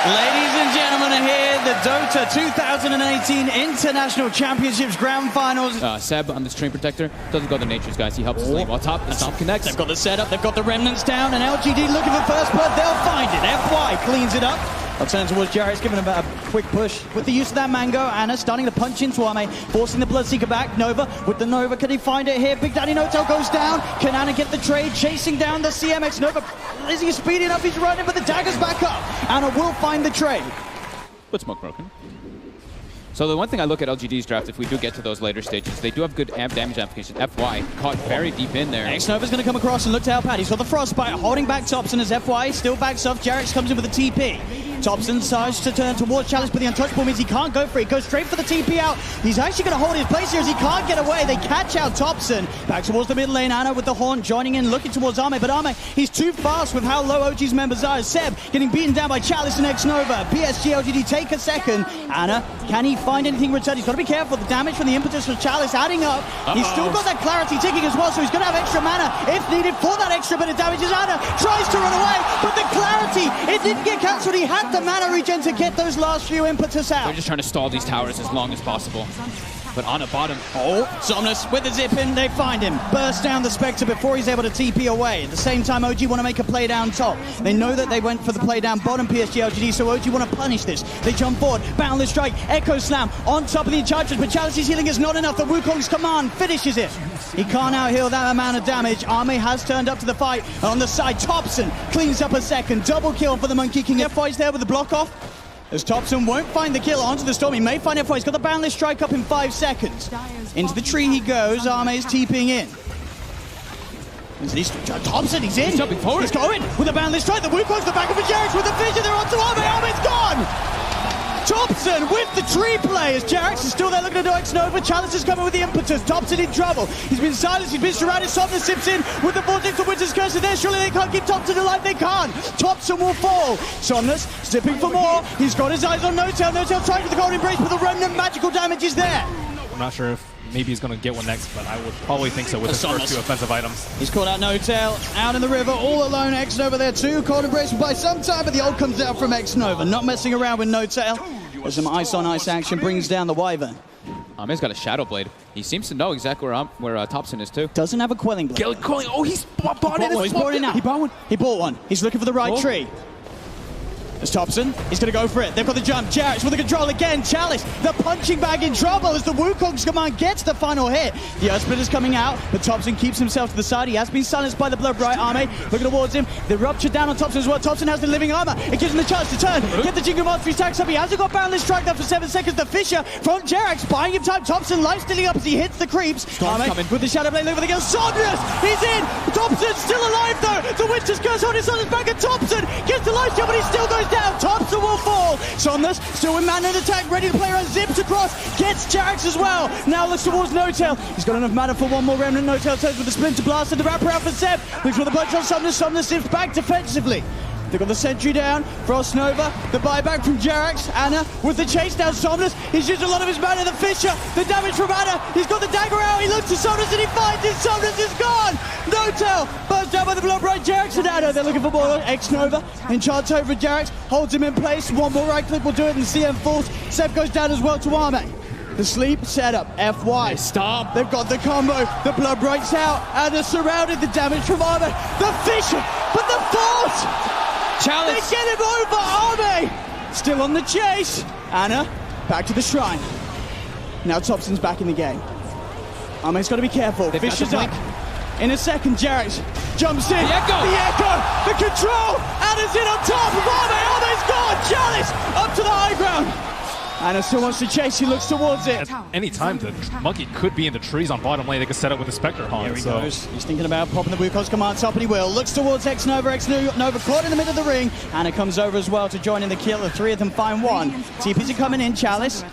Ladies and gentlemen, are here, the Dota 2018 International Championships Grand Finals. Seb on the Stream Protector doesn't go to Nature's, guys. He helps us lane while top. The top connects. They've got the setup, they've got the remnants down, and LGD looking for first blood. They'll find it. FY cleans it up. I'll turn towards Jarrett's, giving him a quick push. With the use of that Mango, Anna starting to punch into Ame, forcing the Bloodseeker back. Nova, with the Nova, can he find it here? Big Daddy No-Tail goes down. Can Anna get the trade? Chasing down the CMX. Nova, is he speeding up? He's running, but the dagger's back up. Anna will find the trade. But smoke broken. So the one thing I look at LGD's draft, if we do get to those later stages, they do have good damage application. FY caught very deep in there. X-Nova's going to come across and look to help out. He's got the Frostbite, holding back Thompson as FY still backs off. Jarrett's comes in with a TP. Thompson decides to turn towards Chalice, but the untouchable means he can't go for it. He goes straight for the TP out. He's actually going to hold his place here as he can't get away. They catch out Thompson. Back towards the mid lane. Anna with the Horn joining in, looking towards Ame, but Ame, he's too fast with how low OG's members are. Seb getting beaten down by Chalice and X-Nova. Psd.Lgd take a second. Anna, can he find anything in return? He's got to be careful. The damage from the impetus from Chalice adding up. He's still got that clarity ticking as well, so he's going to have extra mana if needed for that extra bit of damage. As Anna tries to run away, but the clarity, it didn't get cancelled. He had the mana regen to get those last few impetus out. They're just trying to stall these towers as long as possible. But on a bottom. Oh, Somnus with the zip in, they find him. Burst down the Spectre before he's able to TP away. At the same time, OG want to make a play down top. They know that they went for the play down bottom Psd.Lgd, so OG want to punish this. They jump forward, Boundless Strike, Echo Slam on top of the Enchantress, but Chalice's healing is not enough. The Wukong's command finishes it. He can't out-heal that amount of damage. Ame has turned up to the fight. On the side, Thompson cleans up a second. Double kill for the Monkey King. FY's there with the block off. As Thompson won't find the kill onto the Storm. He may find FY. He's got the Boundless Strike up in 5 seconds. Into the tree he goes. Ame's TPing in. Thompson, he's in. He's jumping forward. He's going with the Boundless Strike. The Wukong's the back of the Jarrett's with the vision. They're onto Ame. Ame's gone. Thompson with the tree play as Jarrett's is still there looking to do X-Nova. Chalice is coming with the impetus. Thompson in trouble. He's been silenced. He's been surrounded. Somnus sips in with the Vortex of Winter's Curse. There, surely they can't keep Thompson alive. They can't. Thompson will fall. Somnus zipping for more. He's got his eyes on No-Tail. No-Tail trying for the Golden Embrace, but the remnant magical damage is there. I'm not sure if maybe he's going to get one next, but I would probably think so with his first 2 offensive items. He's caught out No-Tail, out in the river, all alone. X-Nova there too. Golden Embrace by some time, but the ult comes out from X-Nova. Not messing around with No-Tail. As some ice-on-ice action brings down the Wyvern. Ame's got a Shadow Blade. He seems to know exactly where Thompson is too. Doesn't have a Quelling Blade. Quelling. Oh, he's bought it. He's bought it now. He bought one. He bought one. He's looking for the right tree. As Thompson, he's going to go for it. They've got the jump. Jarrett's with the control again. Chalice, the punching bag in trouble as the Wukong's command gets the final hit. The Earth Split is coming out, but Thompson keeps himself to the side. He has been silenced by the Blood Bright Ame. Looking towards him. The Rupture down on Thompson as well. Thompson has the living armor. It gives him the chance to turn. Get the Jingle Monster. He stacks up. He hasn't got Boundless Strike there for 7 seconds. The Fisher from Jarrett's buying him time. Thompson life stealing up as he hits the creeps. Ame with the Shadow Blade looking for the kill. Somnus, he's in. Thompson's still alive though. The Winter's Curse on his back, and Thompson gets the life steal, but he still goes down. Thompson will fall. Somnus still with man in attack, ready to play around, zips across, gets Jarrett's as well. Now looks towards No-Tail. He's got enough mana for one more remnant. No-Tail turns with the Splinter Blast and the wraparound for Seb. Looks for the punch on Somnus. Somnus zips back defensively. They've got the sentry down. Frost Nova, the buyback from Jarrett's. Anna with the chase down Somnus. He's used a lot of his mana. The Fisher, the damage from Anna. He's got the dagger out. He looks to Somnus and he finds it. Somnus is gone. No-Tail burst down by the Blood Bright. Jarrett's and Anna. They're looking for more. X-Nova enchants over Jarrett's. Holds him in place. One more right click will do it and CM falls. Seb goes down as well to Ame. The sleep setup, FY. Stop. They've got the combo. The Blood Bright's out. Anna surrounded. The damage from Ame. The Fisher, but the force. Chalice. They get him over. Ame still on the chase. Anna back to the shrine. Now Thompson's back in the game. Ame's got to be careful. Fisher's up. In a second, Jarrett jumps in. The echo. The control. Anna's in on top of Ame. Ame's gone. Chalice up to the high ground. Anna still wants to chase. He looks towards it. At any time, the Monkey could be in the trees on bottom lane. They could set up with the Spectre Haunt. Here he goes. He's thinking about popping the Wukong's command top, and he will. Looks towards X-Nova. X-Nova caught in the middle of the ring. Anna comes over as well to join in the kill. The 3 of them find one. TPs are coming in. Chalice.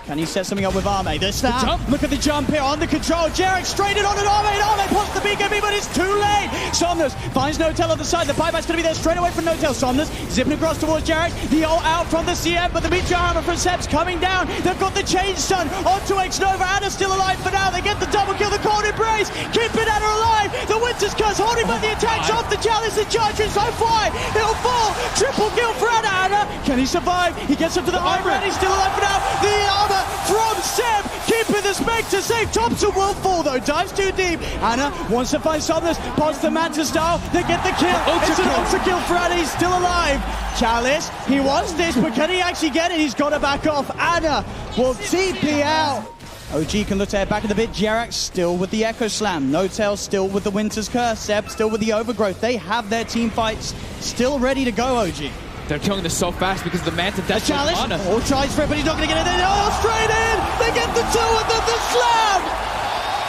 Can he set something up with Ame? The snap. Look at the jump here on the control. Jarrett straight in on an Ame. And Ame pops the BKB, but it's too late. Somnus finds No-Tail on the side. The buyback's going to be there straight away from No-Tail. Somnus zipping across towards Jarrett. The ult out from the CM, but the Meteor Armor from Seb's coming down. They've got the Chain Stun onto X-Nova. Anna's still alive for now. They get the double kill. The Cold Embrace. Keeping Anna alive. The Winter's Curse holding back the attacks off the Chalice and Enchantress. So fly. It'll fall. Triple kill for Anna. Anna Can he survive? He gets up to the armor and he's still alive for now. The armor from Seb, keeping the Spectre safe. Thompson will fall though, dives too deep. Anna wants to find Somnus, pops the Manta style. They get the kill. It's an ultra kill for Anna. He's still alive. Chalice, he wants this, but can he actually get it? He's got to back off. Anna will TP out. OG can look to head back in the bit. Jerax still with the Echo Slam. No-Tail still with the Winter's Curse. Seb still with the Overgrowth. They have their team fights still ready to go, OG. They're killing this so fast because the Manta Dash challenge. All tries for it, but he's not going to get it. Oh, straight in. They get the two with the slam.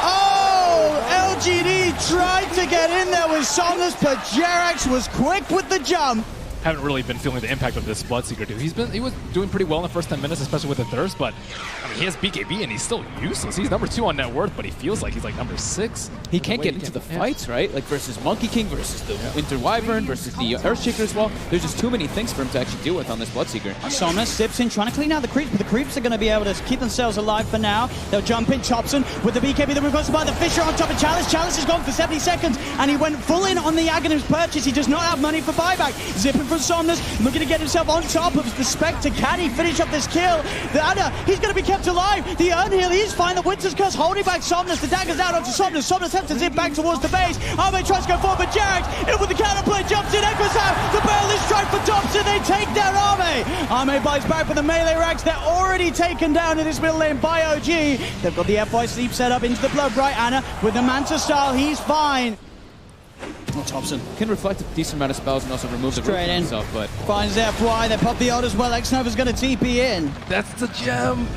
Oh, LGD tried to get in there with Somnus, but Jerax was quick with the jump. Haven't really been feeling the impact of this Bloodseeker dude. He was doing pretty well in the first 10 minutes, especially with the Thirst, but I mean, he has BKB and he's still useless. He's number 2 on net worth, but he feels like he's like number 6. He can't get into the fights, right? Like versus Monkey King, versus the Winter Wyvern, versus the Earthshaker as well. There's just too many things for him to actually deal with on this Bloodseeker. Somnus sips in, trying to clean out the creeps, but the creeps are going to be able to keep themselves alive for now. They'll jump in. Thompson with the BKB that requested by the Fisher on top of Chalice. Chalice is gone for 70 seconds, and he went full in on the Aghanim's purchase. He does not have money for buyback. Zipping from Somnus, looking to get himself on top of the Spectre. Can he finish up this kill? The Anna, he's going to be kept alive. The Urnhill, he's fine. The Winter's Curse holding back Somnus. The dagger's out onto Somnus. Somnus has to zip back towards the base. Arme tries to go forward, but Jerax in with the counterplay, jumps in, echoes out. The barrel strike for Thompson. They take down Arme. Arme buys back for the melee racks. They're already taken down in this middle lane by OG. They've got the FY sleep set up into the blood bright. Anna with the Manta style, he's fine. Oh, Thompson can reflect a decent amount of spells and also remove the straight in himself, but finds FY. They pop the ult as well. X-Nova's going to TP in. That's the gem.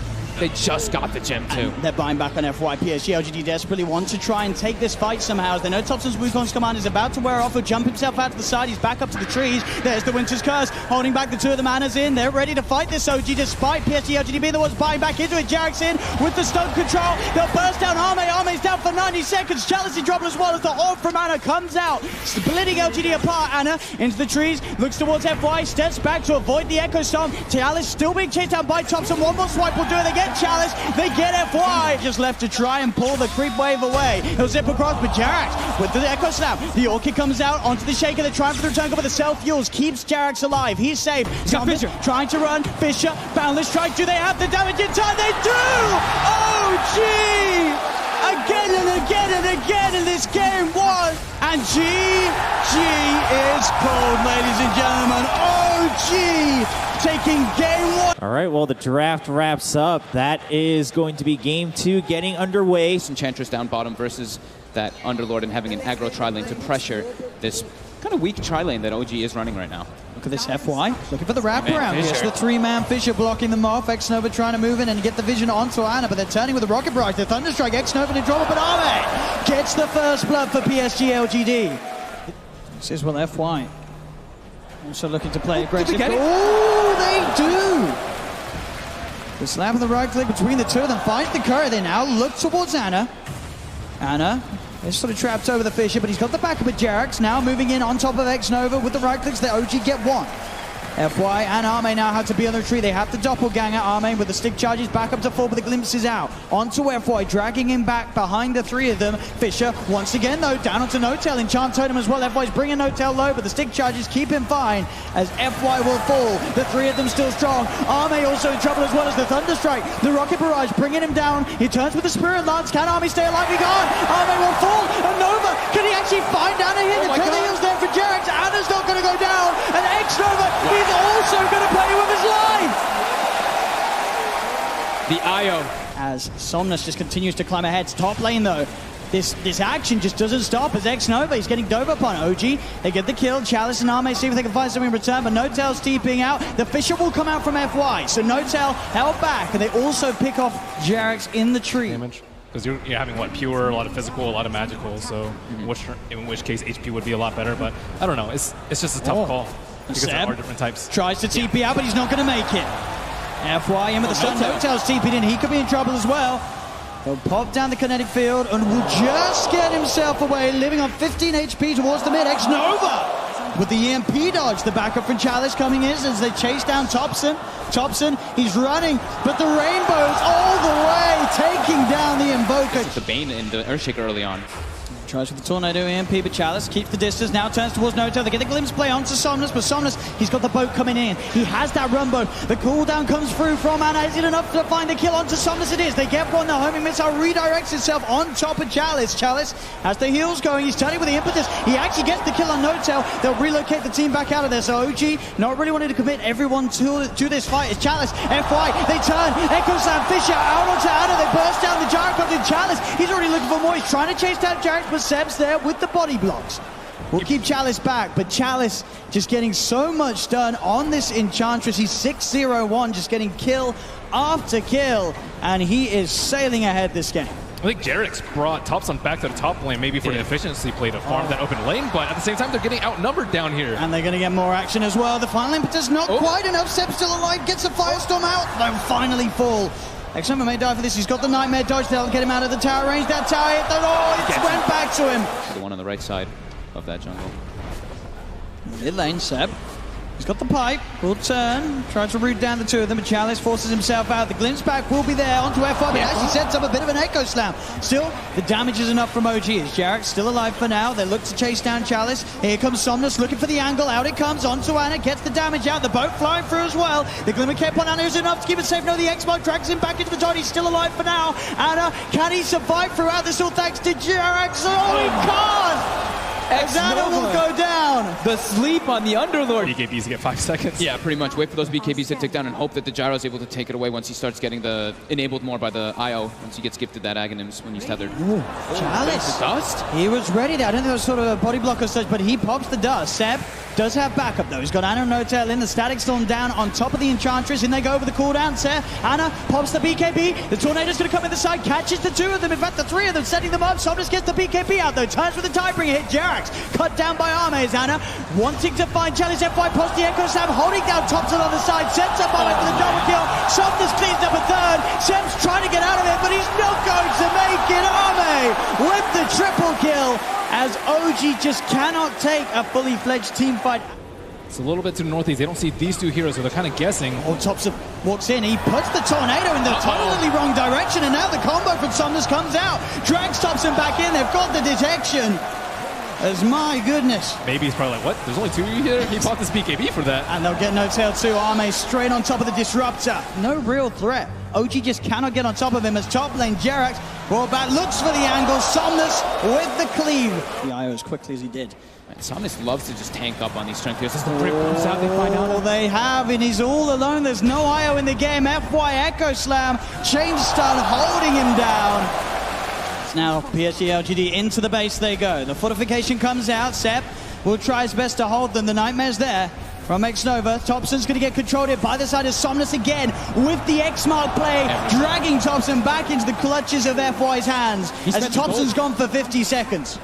They just got the gem too. They're buying back on FY. Psd.Lgd desperately want to try and take this fight somehow. As they know Thompson's Wukong's command is about to wear off. He'll jump himself out to the side. He's back up to the trees. There's the Winter's Curse holding back the two of the Manas in. They're ready to fight this OG despite Psd.Lgd being the ones buying back into it. Jerax in with the stun control. They'll burst down Arme. Arme's down for 90 seconds. Chalice is dropped as well as the orb from Anna comes out, splitting LGD apart. Anna into the trees, looks towards FY, steps back to avoid the Echo Storm. Chalice still being chased down by Thompson. One more swipe will do it. They get Chalice. They get FY. Just left to try and pull the creep wave away. He'll zip across, but Jerax with the Echo Snap. The Orchid comes out onto the Shaker. They're trying for the return, but the self-fuels keeps Jerax alive. He's safe. Fisher trying to run. Fisher, Boundless strike. Do they have the damage in time? They do! OG! Again and again and again in this game one. And GG is called, ladies and gentlemen. OG taking game one. All right, well, the draft wraps up. That is going to be game 2 getting underway. Enchantress down bottom versus that Underlord and having an aggro tri-lane to pressure this kind of weak tri-lane that OG is running right now. Look at this FY, looking for the wraparound. Yes, the 3-man Fisher blocking them off. X-Nova trying to move in and get the vision onto Anna, but they're turning with the Rocket Barrage. The Thunderstrike, X-Nova to drop up, but Arme gets the first blood for Psd.Lgd. This is well FY. Also looking to play aggressive. Oh, they do! The slap of the right click between the two of them finds the curry. They now look towards Anna. Anna is sort of trapped over the Fisher, but he's got the backup of Jerax. Now moving in on top of X-Nova with the right clicks. The OG get one. FY and Arme now have to be on the tree. They have the doppelganger. Arme with the stick charges back up to 4, but the glimpse is out. Onto FY, dragging him back behind the 3 of them. Fisher once again though down onto No-Tail. Enchant Totem as well. FY's bringing No-Tail low, but the stick charges keep him fine as FY will fall. The 3 of them still strong. Arme also in trouble as well as the Thunderstrike. The Rocket Barrage bringing him down. He turns with the Spirit Lance. Can Arme stay alive? He can't. Arme will fall. And Nova, can he actually find Anna here? The heals there for Jerax. Anna's not going to go down. And X-Nova, he's also going to play with his life. The IO. As Somnus just continues to climb ahead. Top lane though. This action just doesn't stop as X-Nova, he's getting dove upon OG. They get the kill. Chalice and Arme see if they can find something in return, but No-Tail's TPing out. The Fisher will come out from FY, so No-Tail held back, and they also pick off Jerax in the tree. Damage. Because you're having, what, pure, a lot of physical, a lot of magical, so in which case HP would be a lot better, but I don't know, it's just a tough call. Because there are different types. Tries to TP out, but he's not going to make it. FY in with the stun. No-Tail's TP'd in. He could be in trouble as well. He'll pop down the kinetic field and will just get himself away, living on 15 HP towards the mid. X-Nova with the EMP dodge. The backup from Chalice coming in as they chase down Thompson. Thompson, he's running, but the Rainbows all the way, taking down the Invoker. The Bane and the Earthshaker early on. Tries with the Tornado EMP, but Chalice keeps the distance, now turns towards Noto. They get the glimpse play onto Somnus, but Somnus, he's got the boat coming in. He has that rumbo. The cooldown comes through from Ana. Is it enough to find the kill onto Somnus? It is. They get one. The homing missile redirects itself on top of Chalice. Chalice has the heals going. He's turning with the impetus. He actually gets the kill on Notel. They'll relocate the team back out of there. So OG not really wanting to commit everyone to this fight. It's Chalice. FY, they turn. Echo Slam, Fisher out onto Ana. They burst down the Jarek onto Chalice. He's already looking for more. He's trying to chase down Jarek, but Seb's there with the body blocks. We'll keep Chalice back, but Chalice just getting so much done on this Enchantress. He's 6-0-1, just getting kill after kill, and he is sailing ahead this game. I think Jarek's brought Topson back to the top lane, maybe for the efficiency play to farm that open lane, but at the same time, they're getting outnumbered down here. And they're going to get more action as well. The final impetus not quite enough. Seb still alive, gets a Firestorm out. They'll finally fall. X-Number may die for this. He's got the Nightmare dodge. They'll get him out of the tower range. That tower hit the... Oh, it went back to him. The one on the right side of that jungle. Mid lane, Seb. He's got the pipe. Will turn. Tries to root down the two of them, but Chalice forces himself out. The glimpse back will be there onto F1, but actually sets up a bit of an Echo Slam. Still, the damage is enough from OG. As Jarek still alive for now. They look to chase down Chalice. Here comes Somnus looking for the angle. Out it comes onto Ana. Gets the damage out. The boat flying through as well. The Glimmer Cape on Ana is enough to keep it safe. No, the X-Mark drags him back into the dot. He's still alive for now. Ana, can he survive throughout this all thanks to Jarek? Oh, he can't! Xana will go down. The sleep on the Underlord. BKBs to get 5 seconds. Yeah, pretty much. Wait for those BKBs to tick down and hope that the Gyro is able to take it away once he starts getting the enabled more by the IO. Once he gets gifted that Aghanims when he's tethered. Chalice. Dust? He was ready there. I don't think it was sort of a body block or such, but he pops the dust. Seb does have backup though. He's got Ana and Notel in. The Static Storm down on top of the Enchantress. In they go over the cooldown. Seb, Ana pops the BKB. The Tornado's going to come in the side. Catches the two of them. In fact, the three of them setting them up. Somnus gets the BKB out though. Turns with the Tidebringer. Hit Jarek's. Cut down by Arme. Is Ana wanting to find Chalice. FY posts the Echo Slam. Holding down Thompson on the side. Sets up Arme for the double kill. Somnus cleans up a third. Seb's trying to get out of it, but he's not going to make it. Arme with the triple kill, as OG just cannot take a fully fledged team fight. It's a little bit to the northeast. They don't see these two heroes, so they're kind of guessing. Oh, Thompson walks in. He puts the Tornado in the totally wrong direction, and now the combo from Somnus comes out. Drags Thompson back in. They've got the detection. As my goodness. Maybe he's probably like, what? There's only two of you here? He bought this BKB for that. And they'll get no tail too. Arme straight on top of the Disruptor. No real threat. OG just cannot get on top of him as top lane Jarek brought back, looks for the angle. Somnus with the cleave. The IO as quickly as he did. And Somnus loves to just tank up on these strength heroes. As the break comes out, they find out. Oh, they have, and he's all alone. There's no IO in the game. FY Echo Slam. Chain Stun holding him down. Now Psd.Lgd into the base they go. The fortification comes out. Seb will try his best to hold them. The Nightmare's there from X-Nova. Thompson's going to get controlled here by the side of Somnus again with the X-Mark play, dragging Thompson back into the clutches of FY's hands as Thompson's gone for 50 seconds.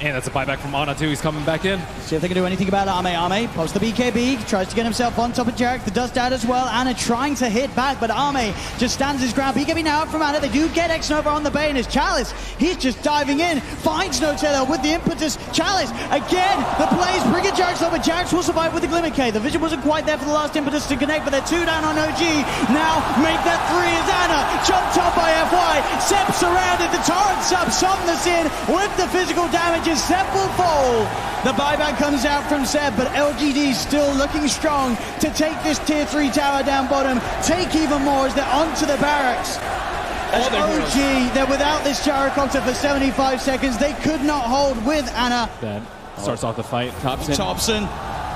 And that's a buyback from Ana too. He's coming back in. See if they can do anything about Arme. Arme pops the BKB, tries to get himself on top of Jarek. The dust out as well. Ana trying to hit back, but Arme just stands his ground. BKB now out from Ana. They do get X-Nova on the bane as Chalice. He's just diving in, finds Notello with the impetus. Chalice again. The plays bring it Jarek's over. Jarek's will survive with the Glimmer K. The vision wasn't quite there for the last impetus to connect, but they're two down on OG. Now make that three as Ana jumped up by FY. Seb surrounded. The torrent sub. Somnus in with the physical damage. Seb will fall. The buyback comes out from Seb, but LGD still looking strong to take this tier 3 tower down bottom, take even more as they're onto the barracks. As OG, they're without this gyrocopter for 75 seconds. They could not hold with Ana. That starts off the fight. Thompson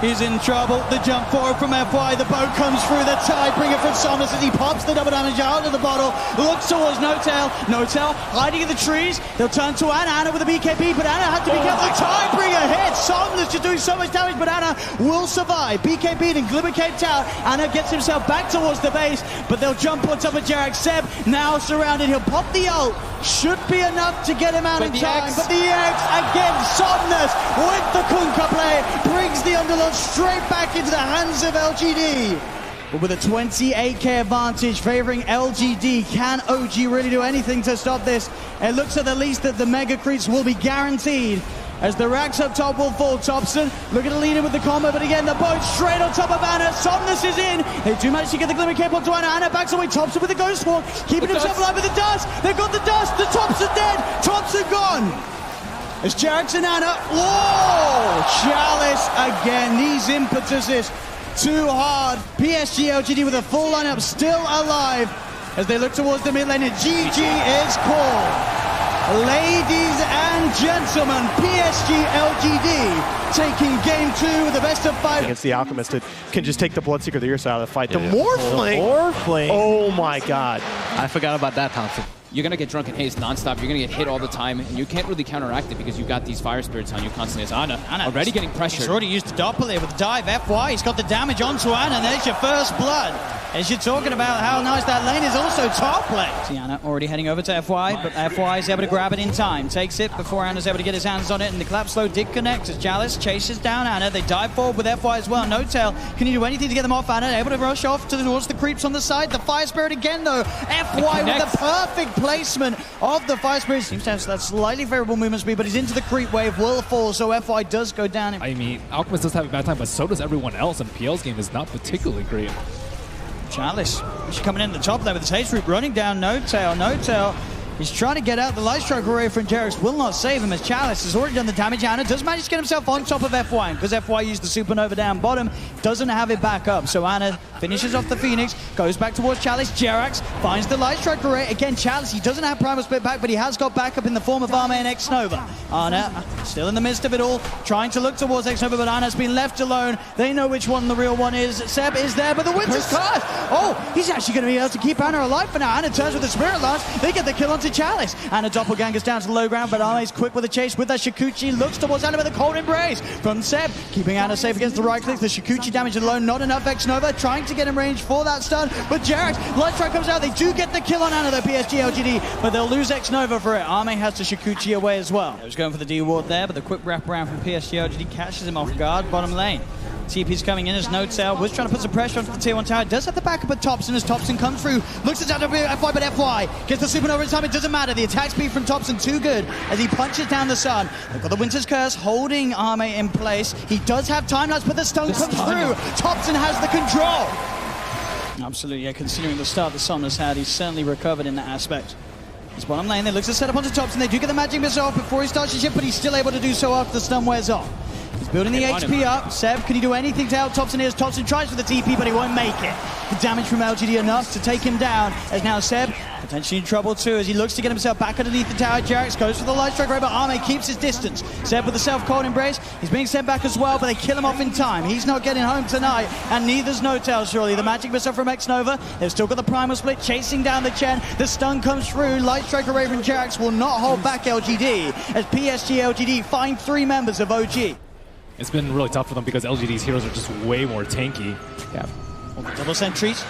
is in trouble. The jump forward from FY. The boat comes through. The Tidebringer from Somnus as he pops the double damage out of the bottle. Looks towards Notel. Notel hiding in the trees. They'll turn to Ana. Ana with a BKB, but Ana had to be careful. The Tidebringer hits. Somnus just doing so much damage, but Ana will survive. BKB and Glimmer caped out. Ana gets himself back towards the base, but they'll jump on top of Jarek. Seb now surrounded. He'll pop the ult. Should be enough to get him out in time. But the X again. Somnus with the Kunkka play brings the Underlord straight back into the hands of LGD. But with a 28k advantage favoring LGD, can OG really do anything to stop this? It looks at the least that the Mega Creeps will be guaranteed as the racks up top will fall. Thompson looking to lead in with the combo, but again the boat straight on top of Ana. Somnus is in. They do manage to get the Glimmer Cape onto Ana. Ana backs away. Thompson with the Ghost Walk, keeping himself alive with the dust. They've got the dust. The Thompson dead. Thompson gone. As Jax and Ana, whoa! Chalice again, these impetuses too hard. Psd.Lgd with a full lineup still alive as they look towards the mid lane, and GG is called. Ladies and gentlemen, Psd.Lgd taking game 2 with the best of 5. Against the Alchemist, it can just take the Bloodseeker the ear side of the fight. The Morphling! Oh my god. I forgot about that, Thompson. You're going to get Drunken Haze nonstop. You're going to get hit all the time, and you can't really counteract it because you've got these Fire Spirits on you constantly. As Ana already getting pressured. He's already used the Doppler with dive FY. He's got the damage onto Ana, and there's your first blood. As you're talking about how nice that lane is, also top lane. See Ana already heading over to FY, but FY is able to grab it in time. Takes it before Ana's able to get his hands on it, and the collapse slow did connect as Chalice chases down Ana. They dive forward with FY as well. No Tail, can you do anything to get them off Ana? Able to rush off towards the creeps on the side. The Fire Spirit again though. FY with the perfect placement of the Fire Spirit. Seems to have that slightly favorable movement speed, but he's into the creep wave, will fall, so FY does go down. I mean, Alchemist does have a bad time, but so does everyone else, and PL's game is not particularly great. Chalice, she's coming in the top there with the Haze Root running down No Tail. No Tail, he's trying to get out. The Light Strike array from Jerax will not save him as Chalice has already done the damage. Ana does manage to get himself on top of FY, because FY used the Supernova down bottom, doesn't have it back up. So Ana finishes off the Phoenix, goes back towards Chalice. Jerax finds the Light Strike array. Again, Chalice, he doesn't have Primal Split back, but he has got backup in the form of Arme and X-Nova. Ana, still in the midst of it all, trying to look towards X-Nova, but Ana's been left alone. They know which one the real one is. Seb is there, but the Winter's Curse! Oh, he's actually going to be able to keep Ana alive for now. Ana turns with the Spirit Lance. They get the kill onto Chalice. Ana doppelgangers down to the low ground, but Arme's quick with the chase with that Shikuchi. Looks towards Ana with a cold embrace from Seb, keeping Ana safe against the right click. The Shikuchi damage alone, not enough. X-Nova trying to get in range for that stun, but Jerax, Light Strike comes out. They do get the kill on Ana, the Psd.Lgd, but they'll lose X-Nova for it. Arme has to Shikuchi away as well. He was going for the D-Ward there, but the quick wraparound from Psd.Lgd catches him off guard, bottom lane. TP's coming in as No Tail was trying to put some pressure onto the tier 1 tower. Does have the backup at Thompson as Thompson comes through. Looks at FY, but FY gets the Supernova in time. It doesn't matter. The attack speed from Thompson too good as he punches down the sun. They've got the Winter's Curse holding Arme in place. He does have time lapse, but the stun comes through. Thompson has the control. Absolutely, yeah. Considering the start the Sun has had, he's certainly recovered in that aspect. His bottom lane, they look to set up onto Thompson. They do get the magic missile off before he starts his ship, but he's still able to do so after the stun wears off. He's building the HP up. Seb, can he do anything to help Thompson here? Thompson tries for the TP, but he won't make it. The damage from LGD enough to take him down, as now Seb potentially in trouble too, as he looks to get himself back underneath the tower. Jerax goes for the Light Strike ray, but Arme keeps his distance. Seb with the self-cold embrace. He's being sent back as well, but they kill him off in time. He's not getting home tonight, and neither's No Tail, surely. The magic missile from X-Nova. They've still got the Primal Split chasing down the Chen. The stun comes through. Light Strike array from Jerax will not hold back LGD, as Psd.Lgd find 3 members of OG. It's been really tough for them because LGD's heroes are just way more tanky. Yeah. Well, the double sentries.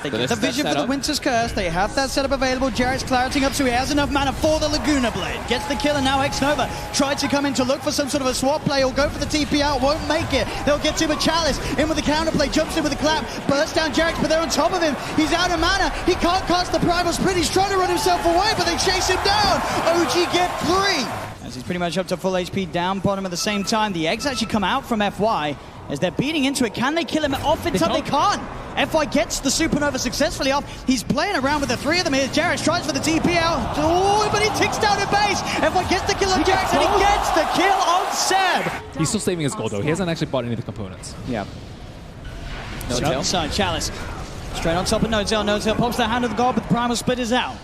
They get the vision for the Winter's Curse. They have that setup available. Jerax clarifying up, so he has enough mana for the Laguna Blade. Gets the kill, and now X-Nova tried to come in to look for some sort of a swap play or go for the TP out. Won't make it. They'll get to him, but Chalice in with the counterplay. Jumps in with a clap. Bursts down Jerax, but they're on top of him. He's out of mana. He can't cast the Primal Split. He's trying to run himself away, but they chase him down. OG get 3. As he's pretty much up to full HP down bottom at the same time. The eggs actually come out from FY as they're beating into it. Can they kill him off in time? They can't. FY gets the Supernova successfully off. He's playing around with the 3 of them here. Jerax tries for the TP out. Oh, but he ticks down a base. FY gets the kill on Jerax, and he gets the kill on Seb. He's still saving his gold, though. He hasn't actually bought any of the components. Yeah. No Tail. Side, Chalice. Straight on top of No Tail. No Tail pops the hand of the god, but the Primal Split is out.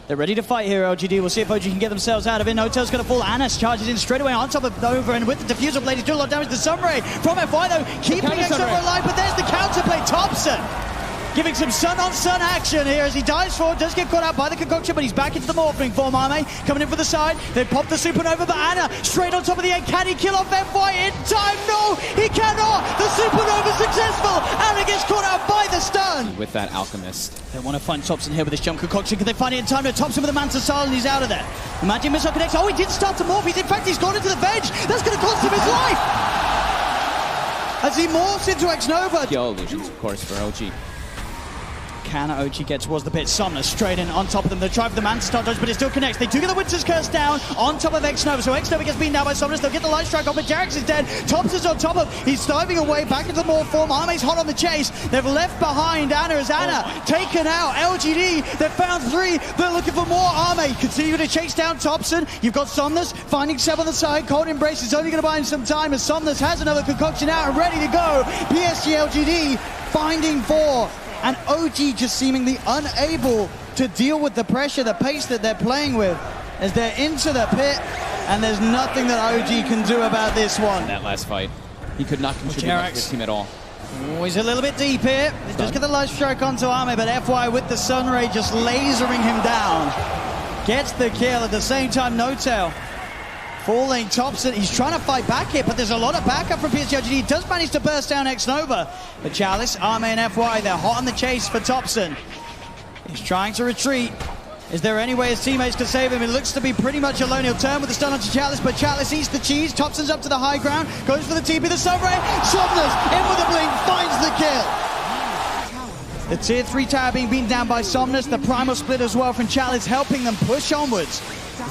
They're ready to fight here, LGD. We'll see if OG can get themselves out of it. No Tail's going to fall. Anas charges in straight away on top of Nova, and with the Diffuser Blade, he's doing a lot of damage to Sunray from FY, though, keeping X-Nova alive, but there's the counterplay. Thompson giving some sun-on-sun action here as he dives forward, does get caught out by the concoction, but he's back into the morphing form. Arme coming in for the side. They pop the Supernova, but Ana straight on top of the egg. Can he kill off FY in time? No, he cannot. The Supernova successful. Ana gets caught out by the stun. With that Alchemist. They want to find Thompson here with this jump concoction. Can they find it in time? No, Thompson with the Manta Sal, and he's out of there. The magic missile connects. Oh, he did start to morph. In fact, he's gone into the bench. That's going to cost him his life. As he morphs into X-Nova. Skill illusions, of course, for OG. Can OG get towards the pit? Somnus straight in on top of them. They try for the Man-Star dodge, but it still connects. They do get the Winter's Curse down on top of X-Nova. So X-Nova gets beaten down by Somnus. They'll get the Light Strike off, but Jarex is dead. Thompson's on top of. He's diving away back into the Morph form. Arme's hot on the chase. They've left behind Ana as Ana taken out. LGD, they've found 3. They're looking for more. Arme continue to chase down Thompson. You've got Somnus finding Seb on the side. Cold Embrace is only going to buy him some time as Somnus has another concoction out and ready to go. Psd.Lgd finding 4. And OG just seemingly unable to deal with the pressure, the pace that they're playing with as they're into the pit, and there's nothing that OG can do about this one. That last fight, he could not contribute much to his team at all. Oh, he's a little bit deep here. They just get the light strike onto Arme, but FY with the Sunray just lasering him down. Gets the kill at the same time, No-Tail falling. Thompson, he's trying to fight back here, but there's a lot of backup from Psd.Lgd. He does manage to burst down X-Nova. But Chalice, Arme and FY, they're hot on the chase for Thompson. He's trying to retreat. Is there any way his teammates can save him? It looks to be pretty much alone. He'll turn with the stun onto Chalice, but Chalice eats the cheese. Thompson's up to the high ground, goes for the TP, the Sunray. Somnus in with a blink, finds the kill. The tier 3 tower being beaten down by Somnus. The primal split as well from Chalice, helping them push onwards.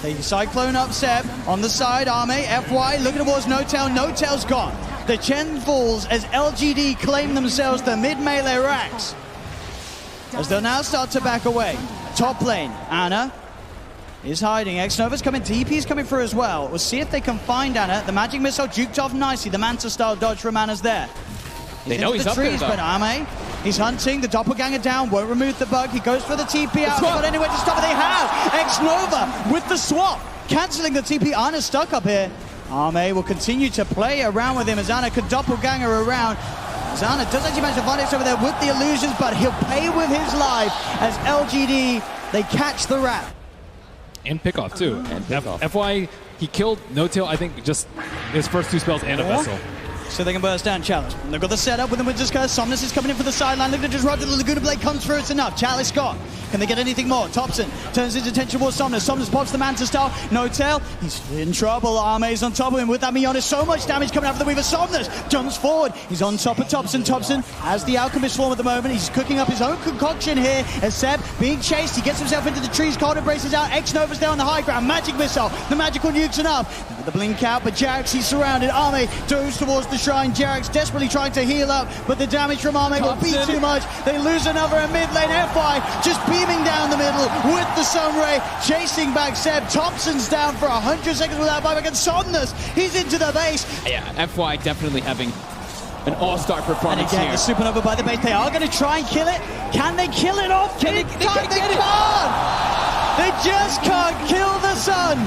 They Cyclone up Seb on the side. Arme, FY looking towards No-Tail. No-Tail's gone. The Chen falls as LGD claim themselves the mid-melee racks, as they'll now start to back away. Top lane, Ana is hiding. X-Nova's coming, TP's coming through as well. We'll see if they can find Ana. The magic missile juked off nicely. The Manta-style dodge from Ana's there. They know he's up there, though. But Arme, he's hunting. The doppelganger down, won't remove the bug. He goes for the TP out. But anyway, to stop it, they have X-Nova with the swap, cancelling the TP. Ana's stuck up here. Arme will continue to play around with him as Ana could doppelganger around. Ana does actually manage to find X over there with the illusions, but he'll pay with his life as LGD, they catch the rat. And pick off too. And pick off. FY, he killed No-Tail, I think, just his first 2 spells and a vessel. So they can burst down Chalice. They've got the setup with the Winter's Curse. Somnus is coming in for the sideline. Look at Disruptor. The Laguna Blade comes through. It's enough. Chalice got. Can they get anything more? Thompson turns his attention towards Somnus. Somnus pops the Manta-style. No-Tail. He's in trouble. Arme's on top of him with that Mionis. So much damage coming out for the Weaver. Somnus jumps forward. He's on top of Thompson. Thompson has the Alchemist form at the moment. He's cooking up his own concoction here as Seb being chased. He gets himself into the trees. Cold Embraces out. X-Nova's there on the high ground. Magic missile. The magical nuke's enough. The blink out, but Jarex, he's surrounded. Arme goes towards the shrine. Jarex desperately trying to heal up, but the damage from Arme will be too much. They lose another in mid lane. FY just beaming down the middle with the Sunray, chasing back Seb. Thompson's down for 100 seconds without buyback, and Somnus, he's into the base. Yeah, FY definitely having an all-star performance and again, here. the Supernova by the base. They are going to try and kill it. Can they kill it off? They can't. They just can't kill the sun.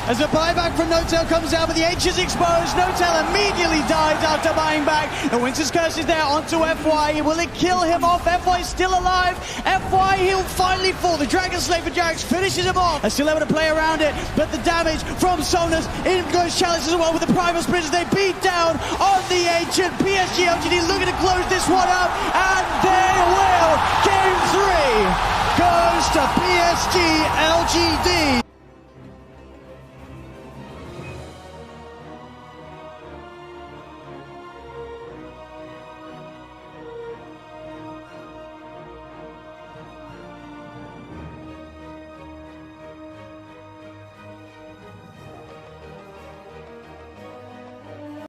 As a buyback from No-Tail comes out, but the H is exposed. No-Tail immediately dies after buying back. The Winter's Curse is there onto FY. Will it kill him off? FY is still alive. FY, he'll finally fall. The Dragon Slave for Jarex finishes him off. They're still able to play around it, but the damage from Somnus, in goes Chalice as well with the Primal Split as they beat down on the Ancient. Psd.Lgd looking to close this one up, and they will. Game 3 goes to Psd.Lgd.